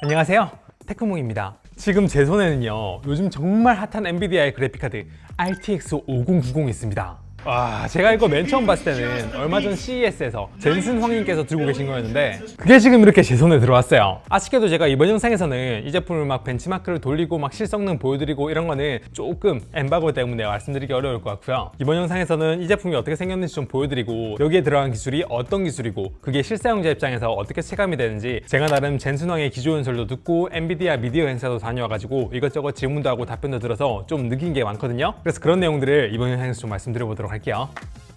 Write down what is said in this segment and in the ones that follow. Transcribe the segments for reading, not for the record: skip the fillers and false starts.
안녕하세요, 테크몽입니다. 지금 제 손에는요, 요즘 정말 핫한 엔비디아의 그래픽카드 RTX 5090이 있습니다. 제가 이거 맨 처음 봤을 때는 얼마 전 CES에서 젠슨 황님께서 들고 계신 거였는데 그게 지금 이렇게 제 손에 들어왔어요. 아쉽게도 제가 이번 영상에서는 이 제품을 막 벤치마크를 돌리고 막 실성능 보여드리고 이런 거는 조금 엠바고 때문에 말씀드리기 어려울 것 같고요. 이번 영상에서는 이 제품이 어떻게 생겼는지 좀 보여드리고 여기에 들어간 기술이 어떤 기술이고 그게 실사용자 입장에서 어떻게 체감이 되는지 제가 나름 젠슨 황의 기조연설도 듣고 엔비디아 미디어 행사도 다녀와가지고 이것저것 질문도 하고 답변도 들어서 좀 느낀 게 많거든요. 그래서 그런 내용들을 이번 영상에서 좀 말씀드려보도록 할게요.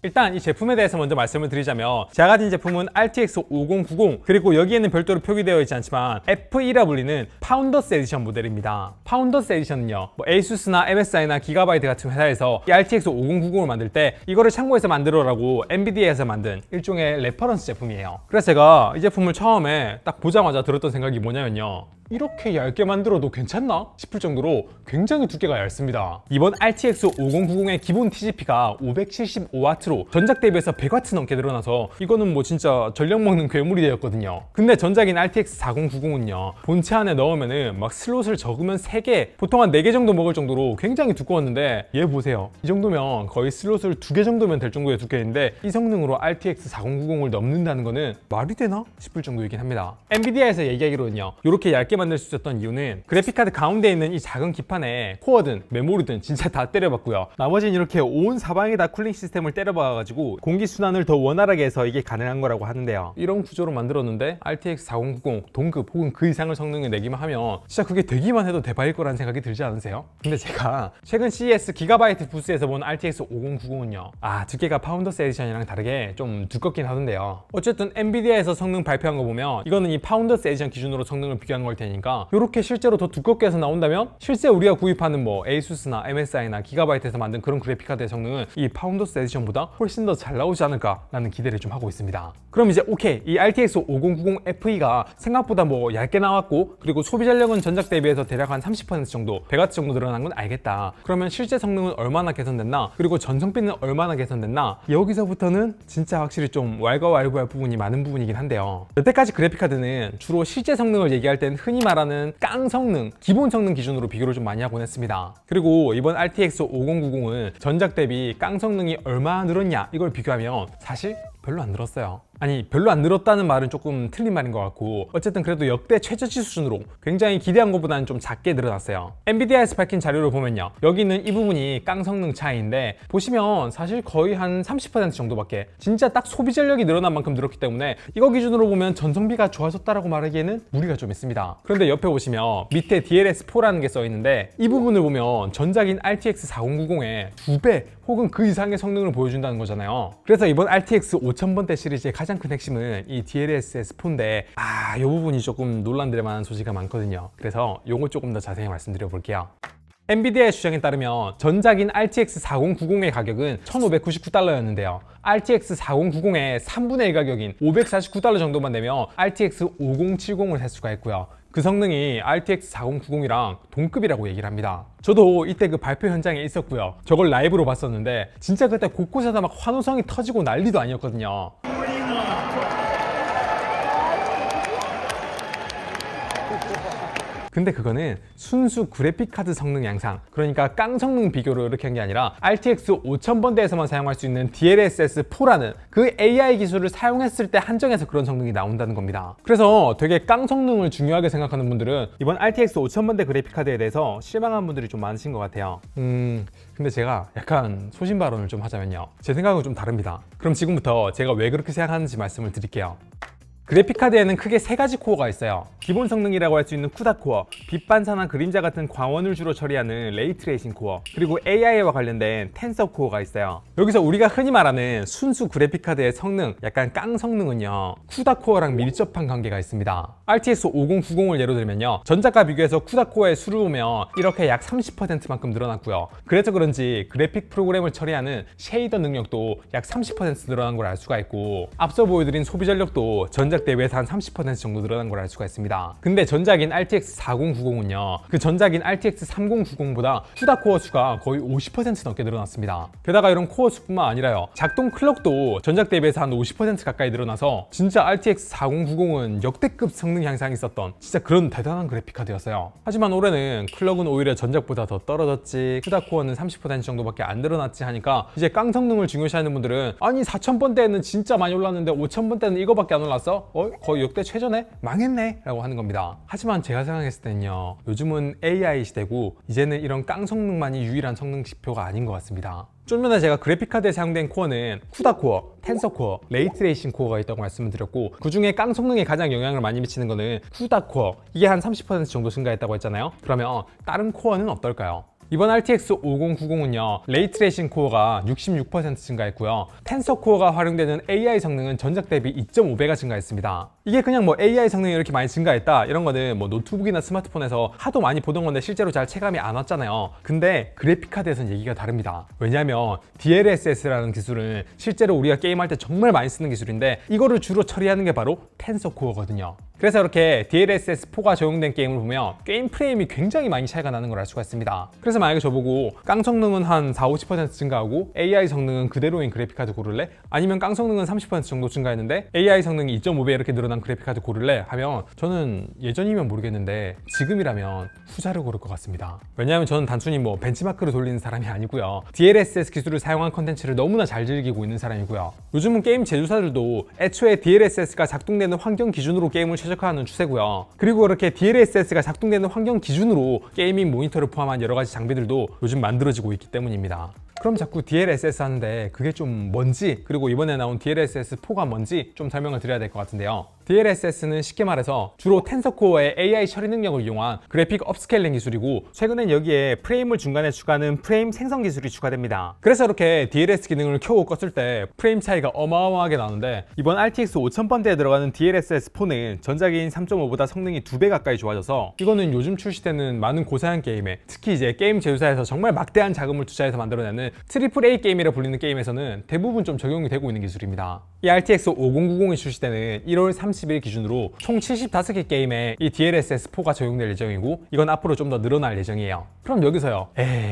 일단 이 제품에 대해서 먼저 말씀을 드리자면 제가 가진 제품은 RTX 5090 그리고 여기에는 별도로 표기되어 있지 않지만 FE라 불리는 파운더스 에디션 모델입니다. 파운더스 에디션은요, ASUS나 MSI나 기가바이트 같은 회사에서 이 RTX 5090을 만들 때 이거를 참고해서 만들어라고 엔비디아에서 만든 일종의 레퍼런스 제품이에요. 그래서 제가 이 제품을 처음에 딱 보자마자 들었던 생각이 뭐냐면요, 이렇게 얇게 만들어도 괜찮나? 싶을 정도로 굉장히 두께가 얇습니다. 이번 RTX 5090의 기본 TGP가 575W로 전작 대비해서 100W 넘게 늘어나서 이거는 뭐 진짜 전력 먹는 괴물이 되었거든요. 근데 전작인 RTX 4090은요, 본체 안에 넣으면은 막 슬롯을 적으면 3개, 보통 한 4개 정도 먹을 정도로 굉장히 두꺼웠는데 얘 보세요. 이 정도면 거의 슬롯을 2개 정도면 될 정도의 두께인데 이 성능으로 RTX 4090을 넘는다는 거는 말이 되나? 싶을 정도이긴 합니다. 엔비디아에서 얘기하기로는요, 이렇게 얇게 만들 수 있었던 이유는 그래픽카드 가운데 있는 이 작은 기판에 코어든 메모리든 진짜 다 때려봤고요. 나머지는 이렇게 온 사방에 다 쿨링 시스템을 때려박아가지고 공기순환을 더 원활하게 해서 이게 가능한 거라고 하는데요. 이런 구조로 만들었는데 RTX 4090 동급 혹은 그 이상을 성능을 내기만 하면 진짜 그게 되기만 해도 대박일 거라는 생각이 들지 않으세요? 근데 제가 최근 CES 기가바이트 부스에서 본 RTX 5090은요, 두께가 파운더스 에디션이랑 다르게 좀 두껍긴 하던데요. 어쨌든 엔비디아에서 성능 발표한 거 보면 이거는 이 파운더스 에디션 기준으로 성능을 비교한 걸 테니까 이렇게 실제로 더 두껍게 해서 나온다면 실제 우리가 구입하는 뭐 ASUS나 MSI나 기가바이트에서 만든 그런 그래픽카드의 성능은 이 파운더스 에디션보다 훨씬 더 잘 나오지 않을까 라는 기대를 좀 하고 있습니다. 그럼 이제 오케이, 이 RTX 5090 FE가 생각보다 뭐 얇게 나왔고 그리고 소비 전력은 전작 대비해서 대략 한 30% 정도 100W 정도 늘어난 건 알겠다. 그러면 실제 성능은 얼마나 개선됐나, 그리고 전성비는 얼마나 개선됐나, 여기서부터는 진짜 확실히 좀 왈가왈부할 부분이 많은 부분이긴 한데요. 여태까지 그래픽카드는 주로 실제 성능을 얘기할 땐 흔히 말하는 깡 성능, 기본 성능 기준으로 비교를 좀 많이 하곤 했습니다. 그리고 이번 RTX 5090은 전작 대비 깡 성능이 얼마나 늘었냐 이걸 비교하면 사실 별로 안 늘었어요. 아니, 별로 안 늘었다는 말은 조금 틀린 말인 것 같고 어쨌든 그래도 역대 최저치 수준으로 굉장히 기대한 것보다는 좀 작게 늘어났어요. 엔비디아에서 밝힌 자료를 보면요, 여기는 이 부분이 깡 성능 차이인데 보시면 사실 거의 한 30% 정도밖에, 진짜 딱 소비 전력이 늘어난 만큼 늘었기 때문에 이거 기준으로 보면 전성비가 좋아졌다라고 말하기에는 무리가 좀 있습니다. 그런데 옆에 보시면 밑에 DLSS4라는 게 써 있는데 이 부분을 보면 전작인 RTX 4090의 2배 혹은 그 이상의 성능을 보여준다는 거잖아요. 그래서 이번 RTX 5000번대 시리즈의 가장 큰 핵심은 이 DLSS4인데 이 부분이 조금 논란될 만한 소지가 많거든요. 그래서 요거 조금 더 자세히 말씀드려 볼게요. 엔비디아의 주장에 따르면 전작인 RTX 4090의 가격은 1599달러였는데요. RTX 4090의 3분의 1 가격인 549달러 정도만 내면 RTX 5070을 살 수가 있고요. 그 성능이 RTX 4090이랑 동급이라고 얘기를 합니다. 저도 이때 그 발표 현장에 있었고요. 저걸 라이브로 봤었는데 진짜 그때 곳곳에서 막 환호성이 터지고 난리도 아니었거든요. 근데 그거는 순수 그래픽카드 성능 양상, 그러니까 깡 성능 비교로 이렇게 한 게 아니라 RTX 5000번대에서만 사용할 수 있는 DLSS4라는 그 AI 기술을 사용했을 때 한정해서 그런 성능이 나온다는 겁니다. 그래서 되게 깡 성능을 중요하게 생각하는 분들은 이번 RTX 5000번대 그래픽카드에 대해서 실망한 분들이 좀 많으신 것 같아요. 근데 제가 약간 소신 발언을 좀 하자면요, 제 생각은 좀 다릅니다. 그럼 지금부터 제가 왜 그렇게 생각하는지 말씀을 드릴게요. 그래픽카드에는 크게 3가지 코어가 있어요. 기본 성능이라고 할 수 있는 쿠다 코어, 빛 반사나 그림자 같은 광원을 주로 처리하는 레이트레이싱 코어, 그리고 AI와 관련된 텐서 코어가 있어요. 여기서 우리가 흔히 말하는 순수 그래픽카드의 성능, 약간 깡 성능은요, 쿠다 코어랑 밀접한 관계가 있습니다. RTX 5090을 예로 들면요, 전작과 비교해서 쿠다 코어의 수를 보면 이렇게 약 30%만큼 늘어났고요. 그래서 그런지 그래픽 프로그램을 처리하는 쉐이더 능력도 약 30% 늘어난 걸 알 수가 있고, 앞서 보여드린 소비 전력도 전작 전작 대비해서 한 30% 정도 늘어난 걸 알 수가 있습니다. 근데 전작인 RTX 4090은요, 그 전작인 RTX 3090보다 CUDA 코어 수가 거의 50% 넘게 늘어났습니다. 게다가 이런 코어 수뿐만 아니라요, 작동 클럭도 전작 대비해서 한 50% 가까이 늘어나서 진짜 RTX 4090은 역대급 성능 향상이 있었던 진짜 그런 대단한 그래픽 카드였어요. 하지만 올해는 클럭은 오히려 전작보다 더 떨어졌지, CUDA 코어는 30% 정도밖에 안 늘어났지 하니까 이제 깡 성능을 중요시하는 분들은 아니 4000번대는 진짜 많이 올랐는데 5000번대는 이거밖에 안 올랐어? 거의 역대 최저네? 망했네? 라고 하는 겁니다. 하지만 제가 생각했을 때는요, 요즘은 AI 시대고 이제는 이런 깡 성능만이 유일한 성능 지표가 아닌 것 같습니다. 좀 전에 제가 그래픽카드에 사용된 코어는 CUDA 코어, 텐서 코어, 레이트레이싱 코어가 있다고 말씀을 드렸고, 그 중에 깡 성능에 가장 영향을 많이 미치는 거는 CUDA 코어, 이게 한 30% 정도 증가했다고 했잖아요. 그러면 다른 코어는 어떨까요? 이번 RTX 5090은요, 레이트레이싱 코어가 66% 증가했고요, 텐서 코어가 활용되는 AI 성능은 전작 대비 2.5배가 증가했습니다. 이게 그냥 뭐 AI 성능이 이렇게 많이 증가했다 이런 거는 뭐 노트북이나 스마트폰에서 하도 많이 보던 건데 실제로 잘 체감이 안 왔잖아요. 근데 그래픽카드에서는 얘기가 다릅니다. 왜냐면 DLSS라는 기술은 실제로 우리가 게임할 때 정말 많이 쓰는 기술인데, 이거를 주로 처리하는 게 바로 텐서 코어거든요. 그래서 이렇게 DLSS4가 적용된 게임을 보면 게임 프레임이 굉장히 많이 차이가 나는 걸 알 수가 있습니다. 그래서 만약에 저보고 깡 성능은 한 40~50% 증가하고 AI 성능은 그대로인 그래픽카드 고를래? 아니면 깡 성능은 30% 정도 증가했는데 AI 성능이 2.5배 이렇게 늘어난 그래픽카드 고를래? 하면 저는 예전이면 모르겠는데 지금이라면 후자를 고를 것 같습니다. 왜냐하면 저는 단순히 뭐 벤치마크를 돌리는 사람이 아니고요, DLSS 기술을 사용한 컨텐츠를 너무나 잘 즐기고 있는 사람이고요. 요즘은 게임 제조사들도 애초에 DLSS가 작동되는 환경 기준으로 게임을 최적화하는 추세고요. 그리고 그렇게 DLSS가 작동되는 환경 기준으로 게이밍 모니터를 포함한 여러 가지 장비들도 요즘 만들어지고 있기 때문입니다. 그럼 자꾸 DLSS 하는데 그게 좀 뭔지, 그리고 이번에 나온 DLSS4가 뭔지 좀 설명을 드려야 될 것 같은데요. DLSS는 쉽게 말해서 주로 텐서코어의 AI 처리 능력을 이용한 그래픽 업스케일링 기술이고, 최근엔 여기에 프레임을 중간에 추가하는 프레임 생성 기술이 추가됩니다. 그래서 이렇게 DLSS 기능을 켜고 껐을 때 프레임 차이가 어마어마하게 나는데, 이번 RTX 5000번대에 들어가는 DLSS4는 전작인 3.5보다 성능이 2배 가까이 좋아져서, 이거는 요즘 출시되는 많은 고사양 게임에, 특히 이제 게임 제조사에서 정말 막대한 자금을 투자해서 만들어내는 AAA 게임이라 불리는 게임에서는 대부분 좀 적용이 되고 있는 기술입니다. 이 RTX 5090이 출시되는 1월 30일 기준으로 총 75개 게임에 이 DLSS4가 적용될 예정이고, 이건 앞으로 좀 더 늘어날 예정이에요. 그럼 여기서요,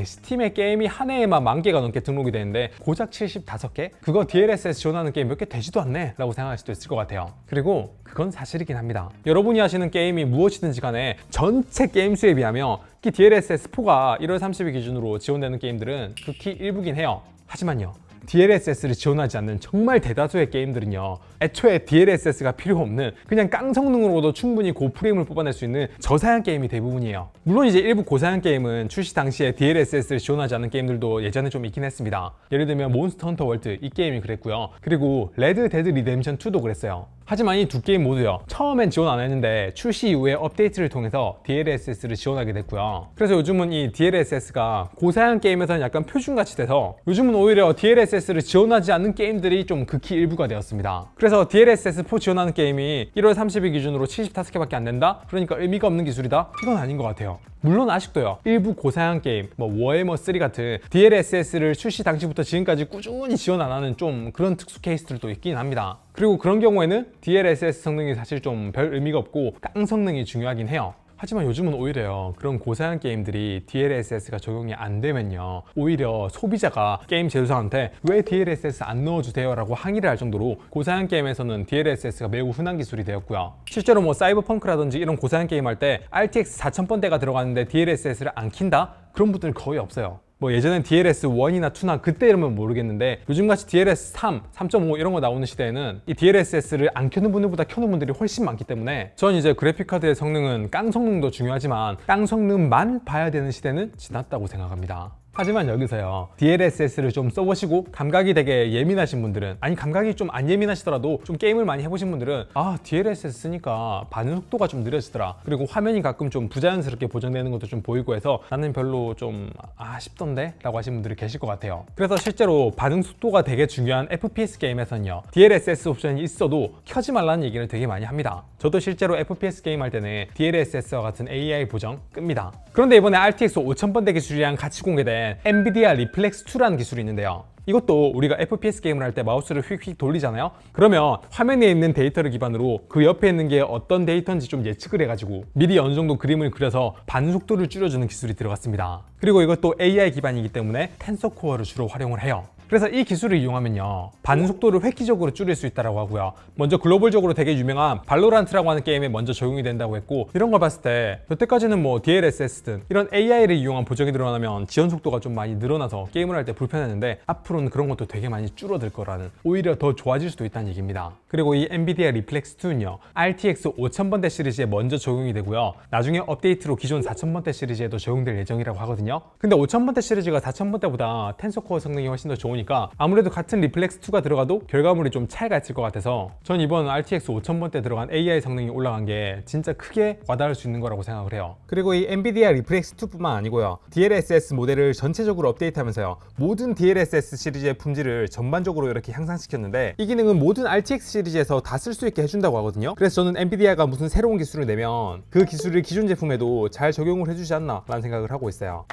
스팀에 게임이 한 해에만 10,000개가 넘게 등록이 되는데 고작 75개? 그거 DLSS 지원하는 게임 몇 개 되지도 않네? 라고 생각할 수도 있을 것 같아요. 그리고 그건 사실이긴 합니다. 여러분이 하시는 게임이 무엇이든지 간에 전체 게임 수에 비하면 특히 DLSS4가 1월 30일 기준으로 지원되는 게임들은 극히 일부긴 해요. 하지만요, DLSS를 지원하지 않는 정말 대다수의 게임들은요, 애초에 DLSS가 필요 없는 그냥 깡 성능으로도 충분히 고프레임을 뽑아낼 수 있는 저사양 게임이 대부분이에요. 물론 이제 일부 고사양 게임은 출시 당시에 DLSS를 지원하지 않는 게임들도 예전에 좀 있긴 했습니다. 예를 들면 몬스터 헌터 월드, 이 게임이 그랬고요. 그리고 레드 데드 리뎀션 2도 그랬어요. 하지만 이 두 게임 모두요, 처음엔 지원 안 했는데 출시 이후에 업데이트를 통해서 DLSS를 지원하게 됐고요. 그래서 요즘은 이 DLSS가 고사양 게임에서는 약간 표준같이 돼서 요즘은 오히려 DLSS를 지원하지 않는 게임들이 좀 극히 일부가 되었습니다. 그래서 DLSS4 지원하는 게임이 1월 30일 기준으로 75개밖에 안 된다? 그러니까 의미가 없는 기술이다? 이건 아닌 것 같아요. 물론 아직도요, 일부 고사양 게임, 뭐 워해머 3 같은 DLSS를 출시 당시부터 지금까지 꾸준히 지원 안 하는 좀 그런 특수 케이스들도 있긴 합니다. 그리고 그런 경우에는 DLSS 성능이 사실 좀 별 의미가 없고 깡 성능이 중요하긴 해요. 하지만 요즘은 오히려요, 그런 고사양 게임들이 DLSS가 적용이 안 되면요, 오히려 소비자가 게임 제조사한테 왜 DLSS 안 넣어주세요 라고 항의를 할 정도로 고사양 게임에서는 DLSS가 매우 흔한 기술이 되었고요. 실제로 뭐 사이버펑크라든지 이런 고사양 게임 할 때 RTX 4000번대가 들어가는데 DLSS를 안 킨다? 그런 분들 거의 없어요. 뭐 예전엔 DLS1이나 2나 그때 이러면 모르겠는데, 요즘같이 DLS3, 3.5 이런 거 나오는 시대에는 이 DLSS를 안 켜는 분들보다 켜는 분들이 훨씬 많기 때문에, 전 이제 그래픽카드의 성능은 깡 성능도 중요하지만 깡 성능만 봐야 되는 시대는 지났다고 생각합니다. 하지만 여기서요, DLSS를 좀 써보시고 감각이 되게 예민하신 분들은, 아니 감각이 좀 안 예민하시더라도 좀 게임을 많이 해보신 분들은 DLSS 쓰니까 반응 속도가 좀 느려지더라, 그리고 화면이 가끔 좀 부자연스럽게 보정되는 것도 좀 보이고 해서 나는 별로 좀 아쉽던데? 라고 하신 분들이 계실 것 같아요. 그래서 실제로 반응 속도가 되게 중요한 FPS 게임에서는요, DLSS 옵션이 있어도 켜지 말라는 얘기를 되게 많이 합니다. 저도 실제로 FPS 게임 할 때는 DLSS와 같은 AI 보정 끕니다. 그런데 이번에 RTX 5000번대 기술이랑 같이 공개된 엔비디아 리플렉스 2라는 기술이 있는데요, 이것도 우리가 FPS 게임을 할 때 마우스를 휙휙 돌리잖아요. 그러면 화면에 있는 데이터를 기반으로 그 옆에 있는 게 어떤 데이터인지 좀 예측을 해가지고 미리 어느 정도 그림을 그려서 반속도를 줄여주는 기술이 들어갔습니다. 그리고 이것도 AI 기반이기 때문에 텐서 코어를 주로 활용을 해요. 그래서 이 기술을 이용하면요, 반속도를 획기적으로 줄일 수 있다고 하고요. 먼저 글로벌적으로 되게 유명한 발로란트라고 하는 게임에 먼저 적용이 된다고 했고, 이런 걸 봤을 때 여태까지는 뭐 DLSS 등 이런 AI를 이용한 보정이 늘어나면 지원 속도가 좀 많이 늘어나서 게임을 할 때 불편했는데, 앞으로는 그런 것도 되게 많이 줄어들 거라는, 오히려 더 좋아질 수도 있다는 얘기입니다. 그리고 이 엔비디아 리플렉스 2는요 RTX 5000번대 시리즈에 먼저 적용이 되고요, 나중에 업데이트로 기존 4000번대 시리즈에도 적용될 예정이라고 하거든요. 근데 5000번대 시리즈가 4000번대보다 텐서 코어 성능이 훨씬 더 좋으니까 아무래도 같은 리플렉스 2가 들어가도 결과물이 좀 차이가 있을 것 같아서 전 이번 RTX 5000번대 들어간 AI 성능이 올라간 게 진짜 크게 와닿을 수 있는 거라고 생각을 해요. 그리고 이 엔비디아 리플렉스 2뿐만 아니고요, DLSS 모델을 전체적으로 업데이트하면서요, 모든 DLSS 시리즈의 품질을 전반적으로 이렇게 향상시켰는데, 이 기능은 모든 RTX 시리즈에서 다 쓸 수 있게 해준다고 하거든요. 그래서 저는 엔비디아가 무슨 새로운 기술을 내면 그 기술을 기존 제품에도 잘 적용을 해주지 않나 라는 생각을 하고 있어요.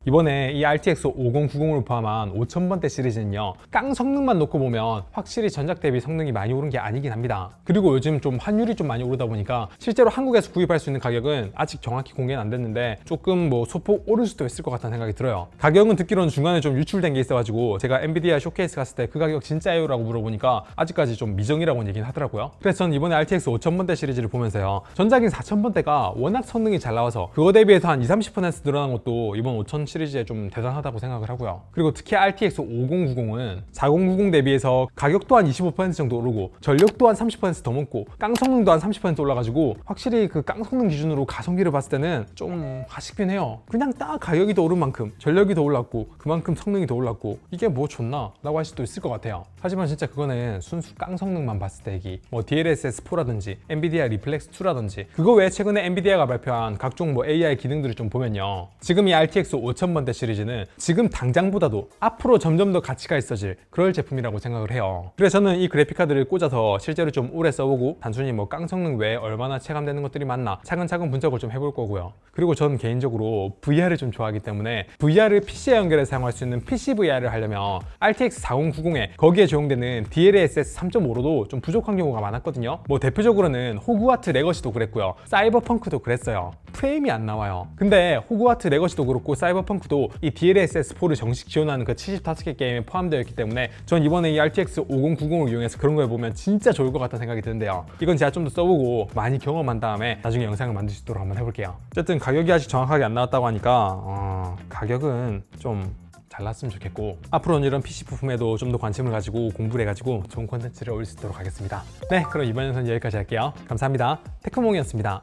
이번에 이 RTX 5090을 포함한 5000번대 시리즈는요, 깡 성능만 놓고 보면 확실히 전작 대비 성능이 많이 오른 게 아니긴 합니다. 그리고 요즘 좀 환율이 좀 많이 오르다 보니까 실제로 한국에서 구입할 수 있는 가격은 아직 정확히 공개는 안 됐는데 조금 뭐 소폭 오를 수도 있을 것 같다는 생각이 들어요. 가격은 듣기로는 중간에 좀 유출된 게 있어가지고 제가 엔비디아 쇼케이스 갔을 때 그 가격 진짜예요? 라고 물어보니까 아직까지 좀 미정이라고 얘기는 하더라고요. 그래서 저는 이번에 RTX 5000번대 시리즈를 보면서요, 전작인 4000번대가 워낙 성능이 잘 나와서 그거 대비해서 한 20-30% 늘어난 것도 이번 5000 시리즈에 좀 대단하다고 생각을 하고요. 그리고 특히 RTX 5090은 4090 대비해서 가격도 한 25% 정도 오르고 전력도 한 30% 더 먹고 깡 성능도 한 30% 올라가지고 확실히 그 깡 성능 기준으로 가성비를 봤을 때는 좀 아쉽긴 해요. 그냥 딱 가격이 더 오른 만큼 전력이 더 올랐고 그만큼 성능이 더 올랐고 이게 뭐 좋나? 라고 할 수도 있을 것 같아요. 하지만 진짜 그거는 순수 깡 성능만 봤을 때 얘기, 뭐 DLSS 4라든지 엔비디아 리플렉스 2라든지 그거 외에 최근에 엔비디아가 발표한 각종 뭐 AI 기능들을 좀 보면요, 지금 이 RTX 5000번대 시리즈는 지금 당장보다도 앞으로 점점 더 가치가 있어질 그럴 제품이라고 생각을 해요. 그래서 저는 이 그래픽카드를 꽂아서 실제로 좀 오래 써보고 단순히 뭐 깡 성능 외에 얼마나 체감되는 것들이 많나 차근차근 분석을 좀 해볼 거고요. 그리고 저는 개인적으로 VR을 좀 좋아하기 때문에 VR을 PC에 연결해서 사용할 수 있는 PC VR을 하려면 RTX 4090에 거기에 적용되는 DLSS 3.5로도 좀 부족한 경우가 많았거든요. 뭐 대표적으로는 호그와트 레거시도 그랬고요, 사이버펑크도 그랬어요. 프레임이 안 나와요. 근데 호그와트 레거시도 그렇고 사이버펑크도 이 DLSS4를 정식 지원하는 그 75개 게임에 포함되어 있기 때문에 전 이번에 이 RTX 5090을 이용해서 그런 걸 보면 진짜 좋을 것 같다는 생각이 드는데요. 이건 제가 좀 더 써보고 많이 경험한 다음에 나중에 영상을 만들 수 있도록 한번 해볼게요. 어쨌든 가격이 아직 정확하게 안 나왔다고 하니까 가격은 좀 잘 났으면 좋겠고, 앞으로는 이런 PC 부품에도 좀 더 관심을 가지고 공부를 해가지고 좋은 콘텐츠를 올릴 수 있도록 하겠습니다. 네, 그럼 이번 영상은 여기까지 할게요. 감사합니다. 테크몽이었습니다.